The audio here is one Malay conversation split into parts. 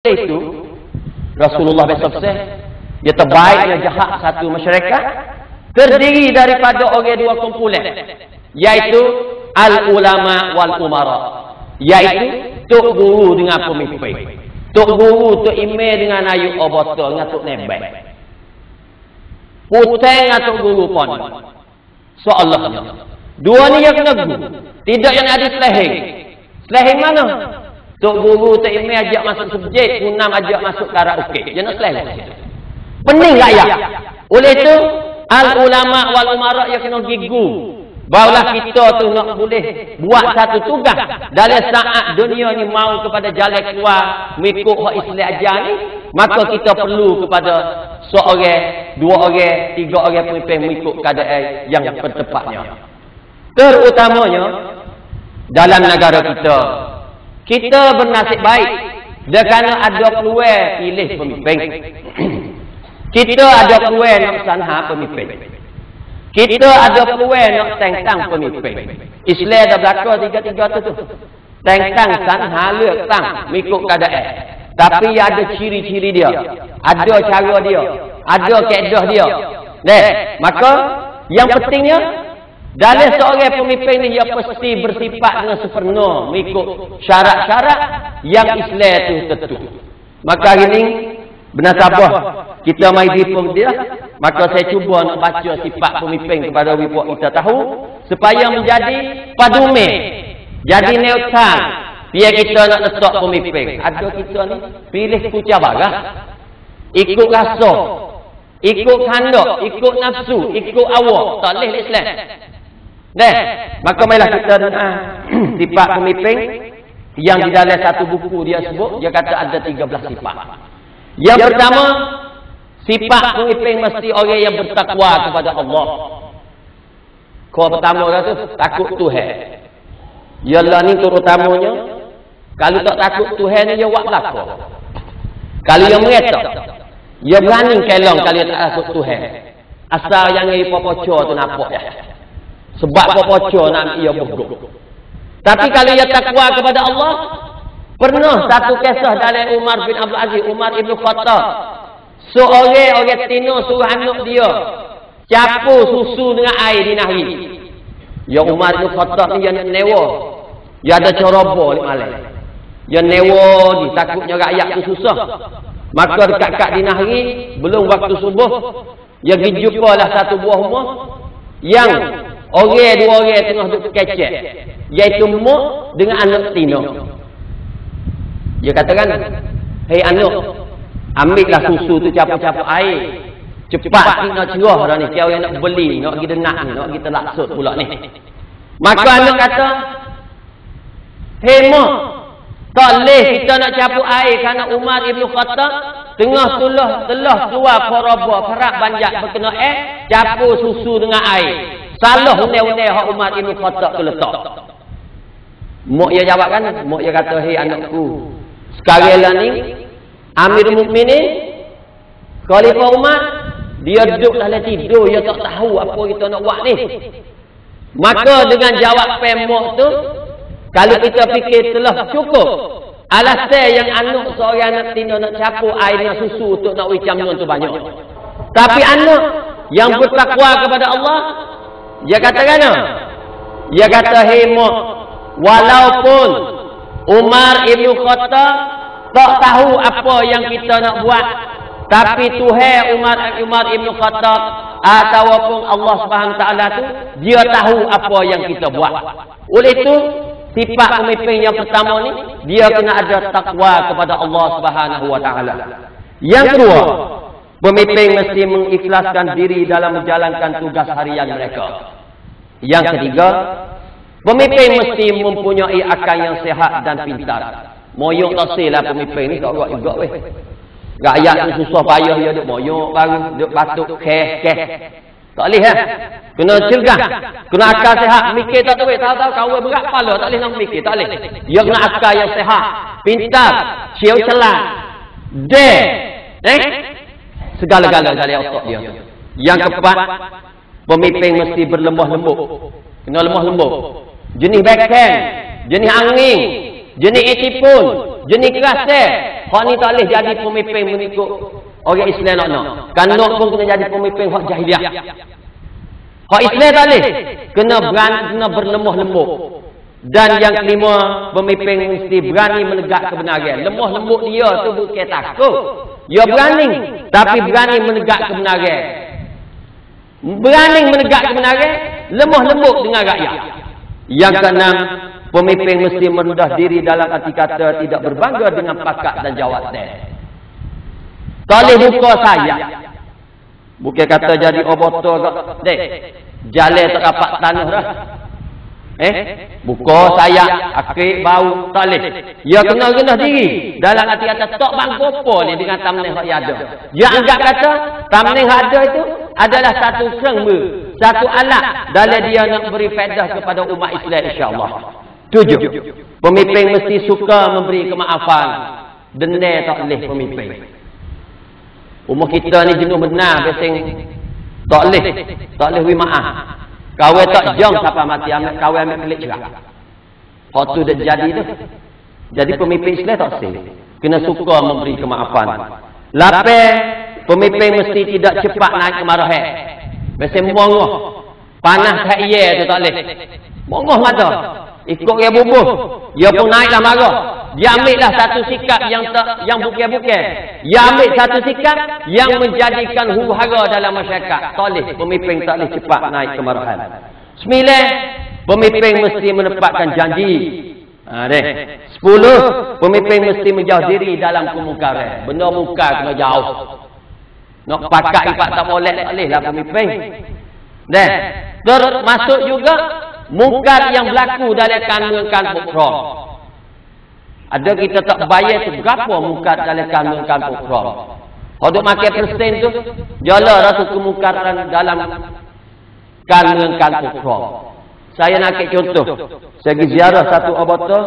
itu Rasulullah bersabda, dia terbaiknya jahat satu masyarakat terdiri daripada orang dua kumpulan, iaitu al-ulama wal umara, iaitu tok guru dengan pemimpin. Tok guru, tok imam dengan ayu obata dengan tok nebak. Putih dengan tok guru pun. Soalnya dua ni yang kena guru. Tidak yang ada selehing. Selehing mana? Tok guru, tok imam ajak masuk subjek, punam ajak masuk karaoke. Dia nak selehing. Pening tak ya? Oleh itu, al-ulama wal umara yang kena gigu. Barulah kita tu nak boleh buat satu tugas dalam saat dunia ni mau kepada jalan keluar mengikut hak Islam ajar ni, maka kita perlu kepada seorang, dua orang, tiga orang pemimpin mengikut keadaan yang bertepatnya. Terutamanya dalam negara kita bernasib baik kerana ada peluang pilih pemimpin. Kita ada peluang nak sanha pemimpin. Kita ada peluang nak tentang pemimpin. Islam dah berlaku tiga-tiga tu. Tentang sanha lerk tang mengikut keadaan. Tapi ada ciri-ciri dia, ada cara dia, ada kaedah dia. Maka yang pentingnya dalam seorang pemimpin ni dia pasti bersifat dengan sempurna mengikut syarat-syarat yang Islam tu tentu. Maka hari ni bernasabah kita mai dipung dia, maka saya cuba nak baca sifat pemimpin kepada ibu kita tahu supaya menjadi padume, jadi neutral. Biar kita nak letak pemimpin. Ada kita ni pilih kucah barang, ikut rasa, ikut kandak, ikut nafsu, ikut awak, tak boleh Islam. Maka marilah kita dengar sifat pemimpin yang di dalam satu buku dia sebut, dia kata ada 13 sifat. Yang pertama, sifat pemimpin mesti orang yang bertakwa kepada Allah. Kau pertama tu takut Tuhan. Yalah ni terutamanya, kalau tak takut Tuhan ni dia buat belaka. Kalau yang mengetak, dia berani kelong kalau dia tak takut Tuhan. Asal yang ni popoco tu nampak ya. Sebab popoco nak ia buruk. Tapi kalau dia takwa kepada Allah, pernah satu kisah dalam Umar bin Abdul Aziz, Umar ibn Khattab. Seorang tino suruh anak dia campur susu dengan air di nahri. Ya Umar ibn Khattab ni yang newa. Dia ada ceroboh di malam. Dia newa ni takutnya rakyat tu susah. Maka dekat-dekat di nahri belum waktu subuh, dia pergi jumpalah satu buah rumah yang orang dua orang tengah duduk kecek, iaitu mak dengan anak tino. Dia katakan, hei anak, ambillah susu tu capur-capur air. Cepat nak cerah dah ni. Siapa yang nak beli, nak pergi denak ni, nak pergi terlaksud pula ni. Maka anak kata, hei mak, tak boleh kita nak capur air kerana Umar ibn Khattab tengah telah keluar korobah, perak banjak berkena capur susu dengan air. Salah unai-unai hak Umar ibn Khattab tu letak. Mak dia jawab kan, mak dia kata, hei anakku, sekarang lah ni Amirul Mukminin Khalifah Umar, dia duduk dalam tidur, dia tak tahu apa kita nak buat ni. Maka dengan jawab pemok tu, kalau kita fikir telah cukup alasan yang anak seorang anak tino nak capur air dengan susu untuk nak wicam tu banyak. Tapi anak yang bertakwa kepada Allah, dia kata kan? Dia kata, hei mak, walaupun Umar ibn Khattab tak tahu apa yang kita nak buat, tapi Tuhan Umar ibn Khattab ataupun Allah Subhanahu Taala tu, dia tahu apa yang kita buat. Oleh itu, sifat pemimpin yang pertama ni, dia kena ada takwa kepada Allah Subhanahu Wa Taala. Yang kedua, pemimpin mesti mengikhlaskan diri dalam menjalankan tugas harian mereka. Yang ketiga, pemimpin mesti mempunyai akal yang sehat dan pintar. Moyok tak sih lah pemimpin ni, tak buat juga weh. Rakyat ni susah payah dia duk moyok baru, duk batuk, keh. Tak boleh lah. Kena cergah, kena akal sehat. Mikir tak tahu, tahu kawan berat kepala, tak boleh nak mikir, tak boleh. Dia kena akal yang sehat, pintar, ciau celah, segala-gala dari otak dia. Yang keempat, pemimpin mesti berlemah lembut. Kena lemah lembut. Jenis backhand, jenis angin, jenis itipun, jenis kerasa. Hak ni tak boleh jadi pemimpin mengikut orang Islam nak. Kanut pun kena jadi pemimpin hak jahiliah. Hak Islam tak boleh. Kena berani, kena berlemah lembut. Dan yang kelima, pemimpin mesti berani menegak kebenaran. Lemah lembut dia tu bukan takut. Dia berani, tapi berani menegak kebenaran. Berani menegak kebenaran, lemah lembut dengan rakyat. Yang keenam, pemimpin mesti merendah diri dalam arti kata tidak berbangga dengan pangkat dan jawatan. Tak boleh buka sayap. Bukan kata jadi obotor kat dek. Jalan tak dapat tanah dah. Buka sayap, akik bau, tak boleh. Dia kena rendah diri. Dalam arti kata tak bangga apa ni dengan tamnih yang ada. Dia anggap kata tamnih yang ada itu adalah satu kerengma, satu alat dalam dia nak beri faedah kepada umat Islam insya-Allah. 7. Pemimpin mesti suka memberi kemaafan. Dendam tak boleh pemimpin. Umur kita ni jenuh benar besing tak boleh wi maaf. Kawai tak jam sampai mati ambil kawai ambil kelik cerak. Hak tu dah jadi tu. Jadi pemimpin Islam tak sih. Kena suka memberi kemaafan. 8. Pemimpin mesti tidak cepat naik ke marahan. Besing mongoh. Panas tak iya tu tak boleh. Mongoh mata. Ikut dia bubuh. Dia pun naiklah marah. Dia ambillah satu sikap yang bukan-bukan. Dia ambil satu sikap yang menjadikan huru-hara dalam masyarakat. Tak boleh. Pemimpin tak boleh cepat naik kemarahan. 9. Pemimpin mesti menepatkan janji. 10. Pemimpin mesti menjauh diri dalam kemungkaran. Benda mungkar kena jauh. Nak pakat ipak tak boleh lah pemimpin. Termasuk juga mungkar yang berlaku dalam kanun-kanun pokrom. Ada kita tak bayar tu berapa mungkar dalam kanun-kanun pokrom. Kalau makan persen tu, jala rasa kemungkaran dalam kanun-kanun pokrom. Saya nak ambil contoh. Saya pergi ziarah satu abata,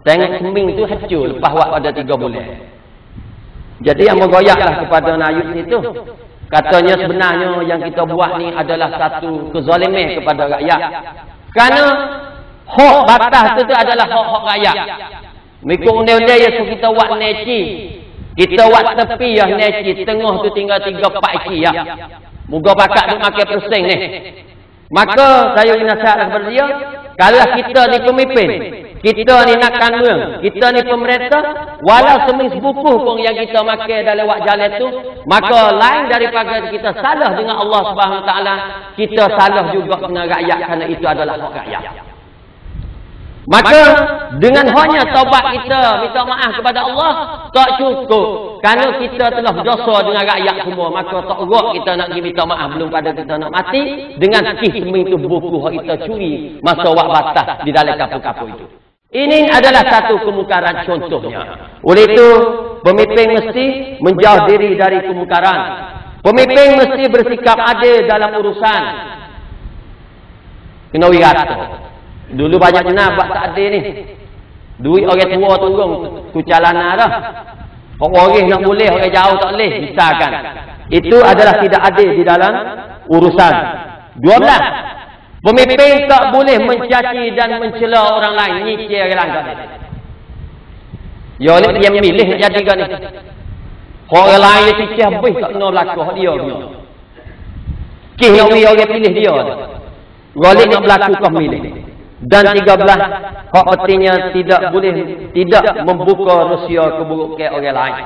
tengok seming tu hancur lepas waktu ada 3 bulan. Jadi yang bergoyaklah kepada Nayub itu. Katanya sebenarnya yang kita buat ni adalah satu kezaliman kepada rakyat. Kerana hak batas tu adalah hak-hak rakyat. Mengikut undang-undang yang kita buat neci. Kita buat tepi yang neci. Tengah tu tinggal 3-4 iki ya. Moga bakat duk makan persen ni. Maka saya nasihat kepada dia, kalau kita ni pemimpin, kita ni nak kanun, kita ni pemerintah, walau seming sebukuh pun yang kita makan dalam wak jalan tu, maka lain daripada kita salah dengan Allah Subhanahu Taala, kita salah juga dengan rakyat kerana itu adalah hak rakyat. Maka dengan hanya taubat kita minta maaf kepada Allah tak cukup. Kerana kita telah berdosa dengan rakyat semua, maka tak urut kita nak pergi minta maaf belum pada kita nak mati dengan kih seming tu buku hak kita curi masa wak batas di dalam kapur-kapur itu. Ini adalah satu kemungkaran contohnya. Oleh itu, pemimpin mesti menjauh diri dari kemungkaran. Pemimpin mesti bersikap adil dalam urusan. Kena wirata. Dulu banyak benar buat tak adil ni. Duit orang tua turun kucalana dah. Orang nak boleh, orang jauh tak boleh. Misalkan. Itu adalah tidak adil di dalam urusan. 12. Pemimpin tak boleh mencaci dan mencela orang lain. Nyicir orang lain. Ya oleh dia milih nak jadi kan ni. Orang lain dia cicir habis tak kena berlaku dia punya. Kih nak orang pilih dia. Golek nak berlaku kau milih. Dan 13, hak artinya tidak boleh tidak membuka rahsia keburukan orang lain.